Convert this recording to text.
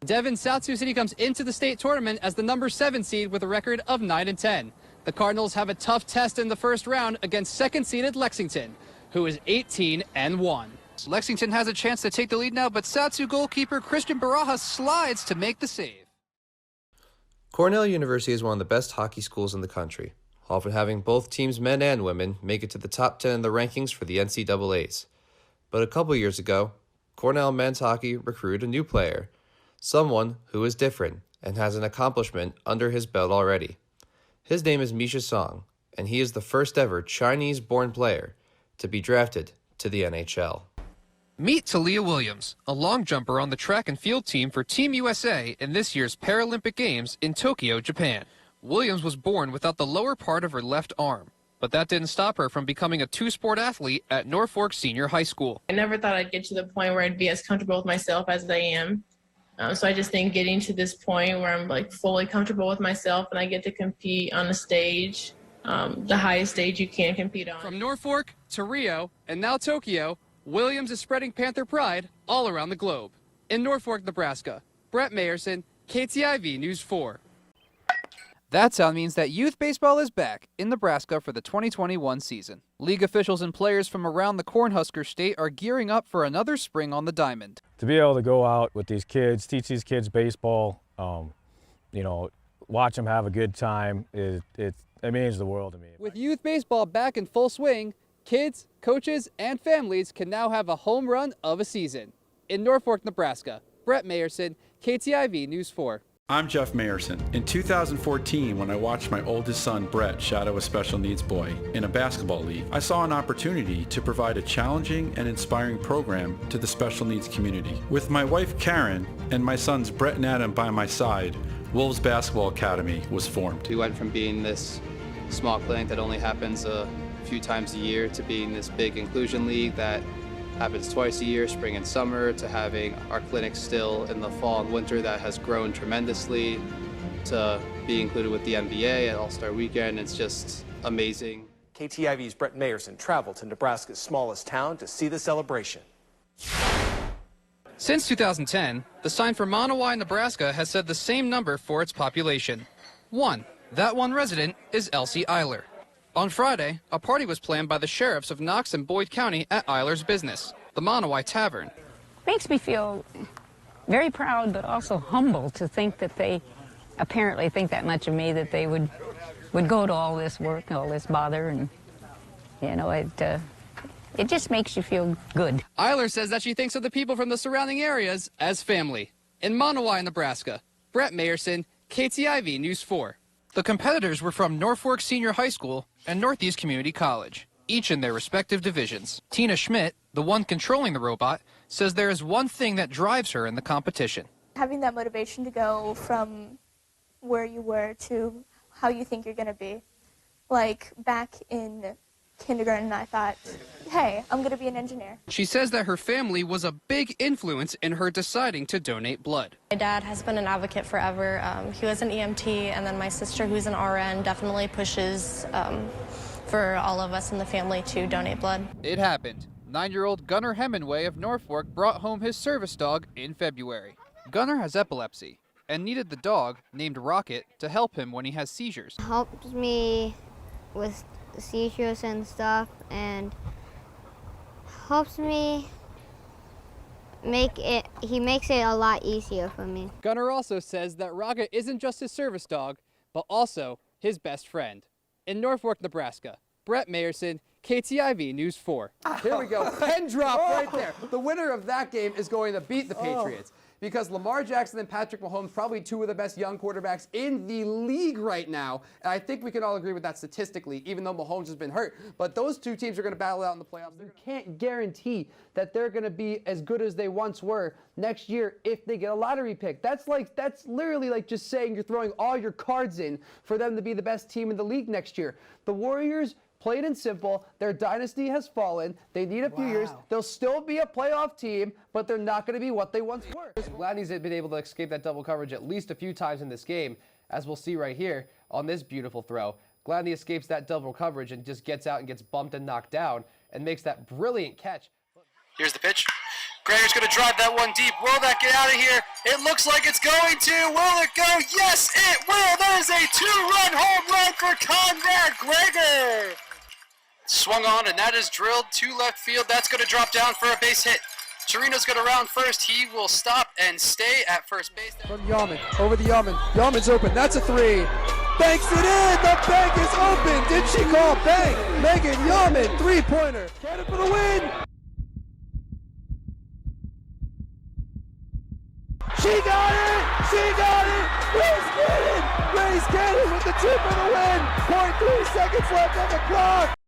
Devon, South Sioux City comes into the state tournament as the number 7 seed with a record of 9-10. The Cardinals have a tough test in the first round against second-seeded Lexington, who is 18-1. Lexington has a chance to take the lead now, but South Sioux goalkeeper Christian Barajas slides to make the save. Cornell University is one of the best hockey schools in the country, often having both teams, men and women, make it to the top 10 in the rankings for the NCAAs. But a couple years ago, Cornell men's hockey recruited a new player, someone who is different and has an accomplishment under his belt already. His name is Misha Song, and he is the first ever Chinese-born player to be drafted to the NHL. Meet Talia Williams, a long jumper on the track and field team for Team USA in this year's Paralympic Games in Tokyo, Japan. Williams was born without the lower part of her left arm, but that didn't stop her from becoming a two-sport athlete at Norfolk Senior High School. I never thought I'd get to the point where I'd be as comfortable with myself as I am. So I just think getting to this point where I'm like fully comfortable with myself and I get to compete on the stage, the highest stage you can compete on. From Norfolk to Rio and now Tokyo, Williams is spreading Panther pride all around the globe. In Norfolk, Nebraska, Brett Mayerson, KTIV News 4. That sound means that youth baseball is back in Nebraska for the 2021 season. League officials and players from around the Cornhusker State are gearing up for another spring on the diamond. To be able to go out with these kids, teach these kids baseball, watch them have a good time, it means the world to me. With youth baseball back in full swing, kids, coaches, and families can now have a home run of a season. In Norfolk, Nebraska, Brett Mayerson, KTIV News 4. I'm Jeff Mayerson. In 2014, when I watched my oldest son, Brett, shadow a special needs boy in a basketball league, I saw an opportunity to provide a challenging and inspiring program to the special needs community. With my wife, Karen, and my sons, Brett and Adam, by my side, Wolves Basketball Academy was formed. We went from being this small clinic that only happens a few times a year to being this big inclusion league that happens twice a year, spring and summer, to having our clinic still in the fall and winter that has grown tremendously, to be included with the NBA at All-Star Weekend. It's just amazing. KTIV's Brett Mayerson traveled to Nebraska's smallest town to see the celebration. Since 2010, the sign for Monowai, Nebraska has said the same number for its population. 1. That one resident is Elsie Eiler. On Friday, a party was planned by the sheriffs of Knox and Boyd County at Eiler's business, the Monowai Tavern. Makes me feel very proud, but also humble to think that they apparently think that much of me, that they would go to all this work, all this bother, and, it just makes you feel good. Eiler says that she thinks of the people from the surrounding areas as family. In Monowai, Nebraska, Brett Mayerson, KTIV News 4. The competitors were from Norfolk Senior High School and Northeast Community College, each in their respective divisions. Tina Schmidt, the one controlling the robot, says there is one thing that drives her in the competition. Having that motivation to go from where you were to how you think you're going to be. Like back in kindergarten, I thought, hey, I'm going to be an engineer. She says that her family was a big influence in her deciding to donate blood. My dad has been an advocate forever. He was an EMT, and then my sister, who's an RN, definitely pushes for all of us in the family to donate blood. It happened. 9-year-old Gunnar Hemingway of Norfolk brought home his service dog in February. Gunnar has epilepsy and needed the dog, named Rocket, to help him when he has seizures. It helps me with seizures and stuff, and helps me he makes it a lot easier for me. Gunnar also says that Rocket isn't just his service dog, but also his best friend. In Norfolk, Nebraska, Brett Mayerson, KTIV News 4. Here we go, pen drop right there. The winner of that game is going to beat the Patriots. Because Lamar Jackson and Patrick Mahomes, probably two of the best young quarterbacks in the league right now. And I think we can all agree with that statistically, even though Mahomes has been hurt. But those two teams are going to battle out in the playoffs. You can't guarantee that they're going to be as good as they once were next year if they get a lottery pick. That's literally like just saying you're throwing all your cards in for them to be the best team in the league next year. The Warriors, plain and simple, their dynasty has fallen. They need a few years. They'll still be a playoff team, but they're not going to be what they once were. Gladney's been able to escape that double coverage at least a few times in this game, as we'll see right here on this beautiful throw. Gladney escapes that double coverage and just gets out and gets bumped and knocked down and makes that brilliant catch. Here's the pitch. Gregor's going to drive that one deep. Will that get out of here? It looks like it's going to. Will it go? Yes, it will. That is a 2-run home run for Conrad Gregor. Swung on, and that is drilled to left field. That's going to drop down for a base hit. Chirino's going to round first. He will stop and stay at first base. From Yaman, over the Yaman. Yaman's open. That's a 3. Banks it in. The bank is open. Did she call bank? Megan Yaman, 3-pointer. Cannon for the win. She got it. She got it. Grace Cannon with the 2 for the win. 0.3 seconds left on the clock.